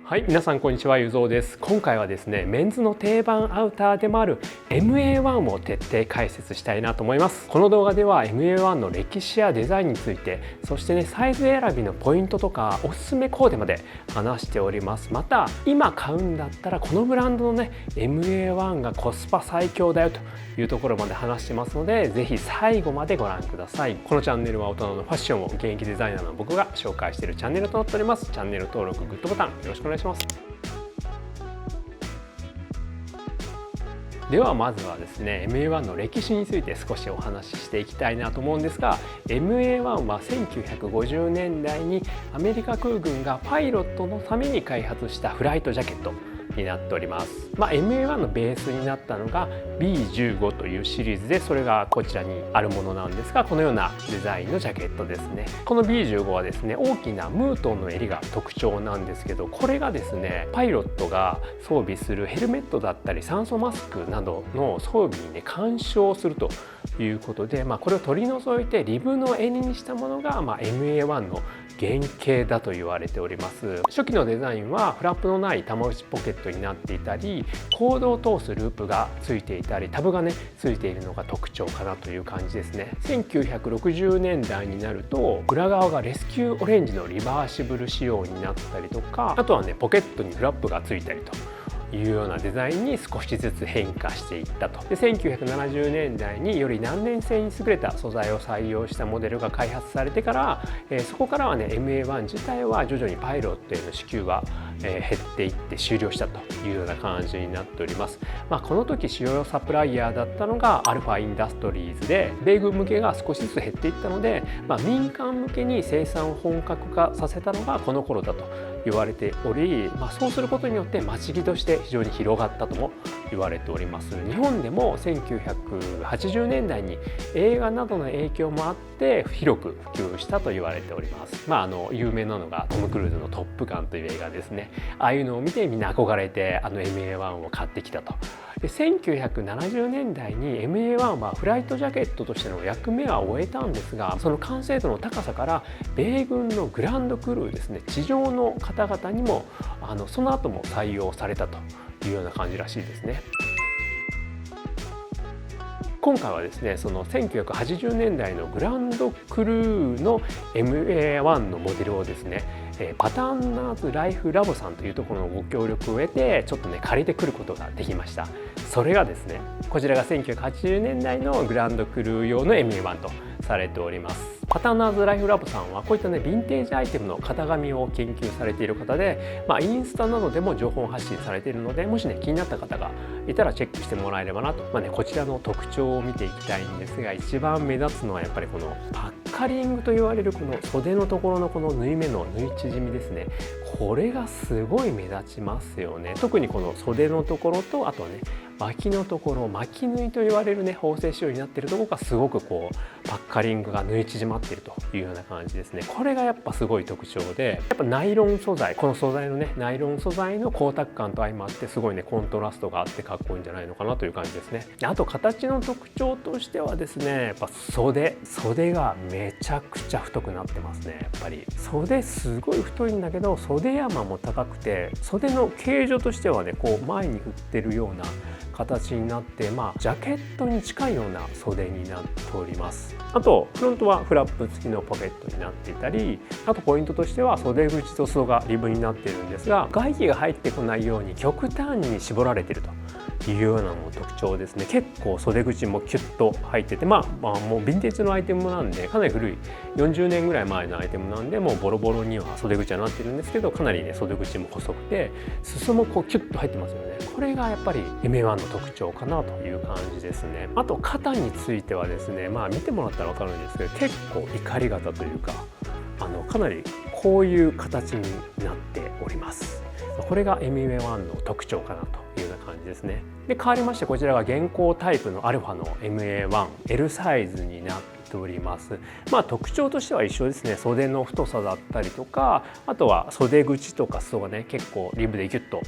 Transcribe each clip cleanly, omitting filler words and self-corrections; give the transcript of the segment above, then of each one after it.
はい、皆さんこんにちは、ゆぞうです。今回はですね、メンズの定番アウターでもある MA1 を徹底解説したいなと思います。この動画では MA1 の歴史やデザインについて、そしてね、サイズ選びのポイントとかおすすめコーデまで話しております。また、今買うんだったらこのブランドのね、MA1 がコスパ最強だよというところまで話してますので、ぜひ最後までご覧ください。このチャンネルは大人のファッションを現役デザイナーの僕が紹介しているチャンネルとなっております。チャンネル登録、グッドボタンよろしくお願いします。ではまずはですね MA1 の歴史について少しお話ししていきたいなと思うんですが、 MA1 は1950年代にアメリカ空軍がパイロットのために開発したフライトジャケットになっております。MA1 のベースになったのが B15 というシリーズで、それがこちらにあるものなんですが、このようなデザインのジャケットですね。この B15 はですね、大きなムートンの襟が特徴なんですけど、これがですね、パイロットが装備するヘルメットだったり酸素マスクなどの装備にね干渉するということで、これを取り除いてリブの襟にしたものが、MA1 の原型だと言われております。初期のデザインはフラップのない玉打ちポケットになっていたり、コードを通すループがついていたり、タブがねついているのが特徴かなという感じですね。1960年代になると裏側がレスキューオレンジのリバーシブル仕様になったりとか、あとはねポケットにフラップがついたりというようなデザインに少しずつ変化していったと。で1970年代により難燃性に優れた素材を採用したモデルが開発されてから、そこからはね MA1 自体は徐々にパイロットへの支給が減っていって終了したというような感じになっております。この時主要サプライヤーだったのがアルファインダストリーズで、米軍向けが少しずつ減っていったので、民間向けに生産を本格化させたのがこの頃だと言われており、そうすることによって待ち着として非常に広がったとも言われております。日本でも1980年代に映画などの影響もあって広く普及したと言われております。有名なのがトム・クルーズの「トップガン」という映画ですね。ああいうのを見てみんな憧れてMA1 を買ってきたと。で1970年代に MA1 はフライトジャケットとしての役目は終えたんですが、その完成度の高さから米軍のグランドクルーですね、地上の方々にもその後も採用されたというような感じらしいですね。今回はですね、その1980年代のグランドクルーの MA1 のモデルをですね、パターンナーズライフラボさんというところのご協力を得てちょっとね借りてくることができました。それがですね、こちらが1980年代のグランドクルー用の MA1 とされております。パターナーズライフラボさんはこういったねヴィンテージアイテムの型紙を研究されている方で、インスタなどでも情報発信されているので、もしね気になった方がいたらチェックしてもらえればなと。こちらの特徴を見ていきたいんですが、一番目立つのはやっぱりこのパッカリングと言われるこの袖のところのこの縫い目の縫い縮みですね。これがすごい目立ちますよね。特にこの袖のところと、あとはね巻きのところ、巻き縫いと言われるね縫製仕様になっているところがすごくこうパッカリングが縫い縮まっているというような感じですね。これがやっぱすごい特徴で、やっぱナイロン素材、この素材のねナイロン素材の光沢感と相まってすごいねコントラストがあってかっこいいんじゃないのかなという感じですね。あと形の特徴としてはですね、やっぱ袖がめちゃくちゃ太くなってますね。やっぱり袖すごい太いんだけど、袖山も高くて、袖の形状としてはねこう前に振ってるような形になって、ジャケットに近いような袖になっております。あとフロントはフラップ付きのポケットになっていたり、あとポイントとしては袖口と裾がリブになっているんですが、外気が入ってこないように極端に絞られているというようなのも特徴ですね。結構袖口もキュッと入ってて、もうヴィンテージのアイテムなんで、かなり古い40年ぐらい前のアイテムなんで、もうボロボロには袖口はなってるんですけど、かなりね袖口も細くて裾もこうキュッと入ってますよね。これがやっぱり MA1 の特徴かなという感じですね。あと肩についてはですね、見てもらったら分かるんですけど、結構怒り型というかかなりこういう形になっております。これが MA1 の特徴かなというような感じですね。で変わりまして、こちらが現行タイプのアルファの MA1L サイズになっております。特徴としては一緒ですね。袖の太さだったりとか、あとは袖口とか裾がね結構リブでギュッと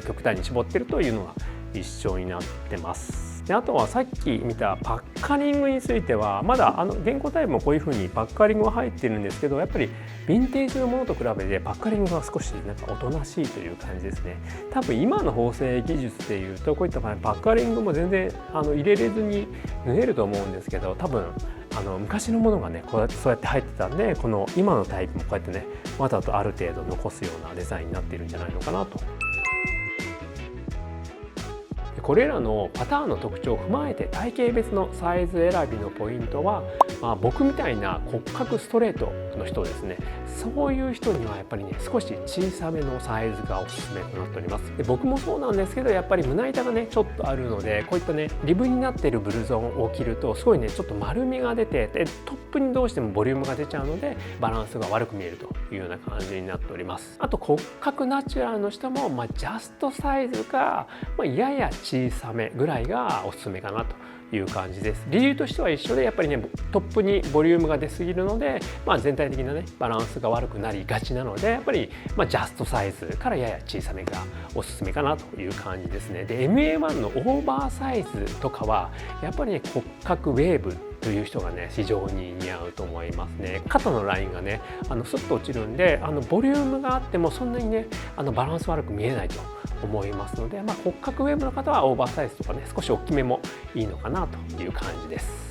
極端に絞ってるというのが一緒になってます。であとはさっき見たパッカリングについてはまだ現行タイプもこういう風にパッカリングが入ってるんですけど、やっぱりヴィンテージのものと比べてパッカリングが少しなんかおとなしいという感じですね。多分今の縫製技術でいうとこういったパッカリングも全然入れれずに縫えると思うんですけど、多分昔のものがねそうやって入ってたんで、この今のタイプもこうやってねわざとある程度残すようなデザインになっているんじゃないのかなと。これらのパターンの特徴を踏まえて体型別のサイズ選びのポイントは、僕みたいな骨格ストレートの人ですね、そういう人にはやっぱりね少し小さめのサイズがおすすめとなっております。で僕もそうなんですけど、やっぱり胸板がねちょっとあるので、こういったねリブになっているブルゾンを着るとすごいねちょっと丸みが出て、でトップにどうしてもボリュームが出ちゃうのでバランスが悪く見えるというような感じになっております。あと骨格ナチュラルの人も、ジャストサイズか、やや小さめぐらいがおすすめかなという感じです。理由としては一緒で、やっぱりねトップにボリュームが出すぎるので、全体的なねバランスが悪くなりがちなので、やっぱりジャストサイズからやや小さめがおすすめかなという感じですね。で MA1 のオーバーサイズとかはやっぱりね骨格ウェーブという人がね非常に似合うと思いますね。肩のラインがねスッと落ちるんで、ボリュームがあってもそんなにねバランス悪く見えないと思いますので、骨格ウェーブの方はオーバーサイズとかね少し大きめもいいのかなという感じです。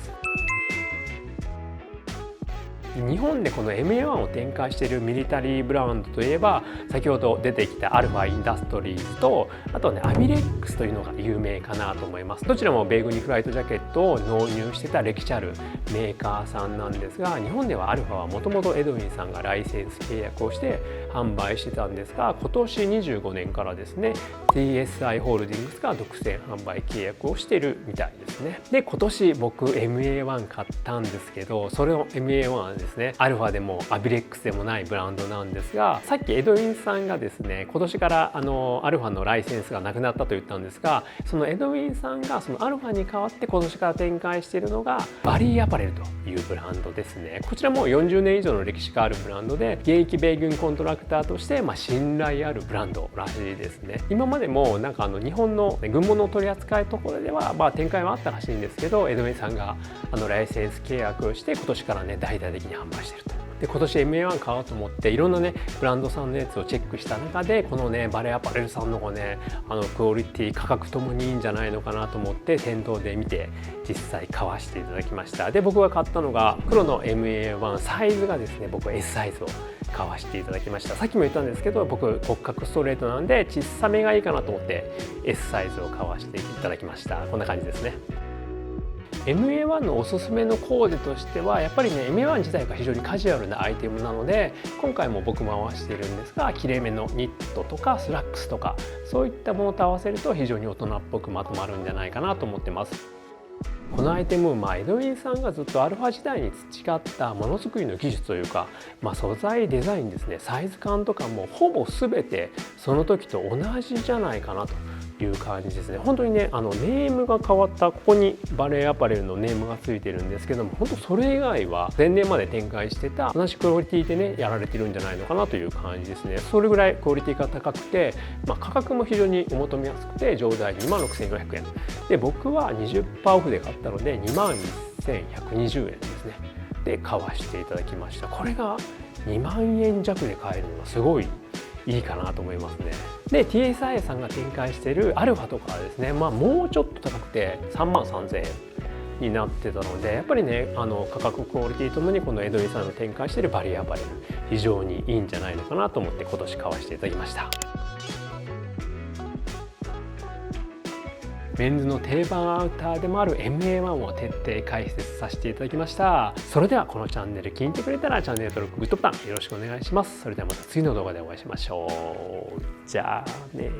日本でこの MA1 を展開しているミリタリーブランドといえば、先ほど出てきたアルファインダストリーズと、あとねアミレックスというのが有名かなと思います。どちらも米軍にフライトジャケットを納入してた歴史あるメーカーさんなんですが、日本ではアルファはもともとエドウィンさんがライセンス契約をして販売してたんですが、今年25年からですね TSI ホールディングスが独占販売契約をしているみたいですね。で今年僕 MA1 買ったんですけど、それの MA1 はですねアルファでもアビレックスでもないブランドなんですが、さっきエドウィンさんがですね今年からアルファのライセンスがなくなったと言ったんですが、そのエドウィンさんがそのアルファに代わって今年から展開しているのがバリーアパレルというブランドですね。こちらも40年以上の歴史があるブランドで、現役米軍コントラクターとして信頼あるブランドらしいですね。今までもなんか日本の軍物取り扱いところでは展開はあったらしいんですけど、エドウィンさんがライセンス契約をして今年からね大々的に販売していると。で今年 MA1 買おうと思っていろんなねブランドさんのやつをチェックした中で、このねバレーアパレルさんの方ねクオリティ価格ともにいいんじゃないのかなと思って店頭で見て実際買わせていただきました。で僕が買ったのが黒の MA1、サイズがですね僕は S サイズを買わせていただきました。さっきも言ったんですけど、僕骨格ストレートなんで小さめがいいかなと思って S サイズを買わせていただきました。こんな感じですね。MA1 のおすすめのコーデとしてはやっぱりね MA1 自体が非常にカジュアルなアイテムなので、今回も僕も合わせているんですが、きれいめのニットとかスラックスとかそういったものと合わせると非常に大人っぽくまとまるんじゃないかなと思ってます。このアイテム、エドウィンさんがずっとアルファ時代に培ったものづくりの技術というか、素材デザインですね、サイズ感とかもほぼ全てその時と同じじゃないかなという感じですね。本当にねネームが変わった、ここにバレーアパレルのネームがついてるんですけども、本当それ以外は前年まで展開してた同じクオリティでねやられてるんじゃないのかなという感じですね。それぐらいクオリティが高くて、価格も非常にお求めやすくて上代26,400円で、僕は 20% オフで買ったので21,120円ですねで買わせていただきました。これが2万円弱で買えるのがすごいいいかなと思いますね。で TSI さんが展開しているアルファとかはですね、もうちょっと高くて33,000円になってたので、やっぱりね価格クオリティともにこのエドウィンさんの展開しているバリアアパレル非常にいいんじゃないのかなと思って今年買わせていただきました。メンズの定番アウターでもある MA1 を徹底解説させていただきました。それではこのチャンネル気に入ってくれたらチャンネル登録、グッドボタンよろしくお願いします。それではまた次の動画でお会いしましょう。じゃあね。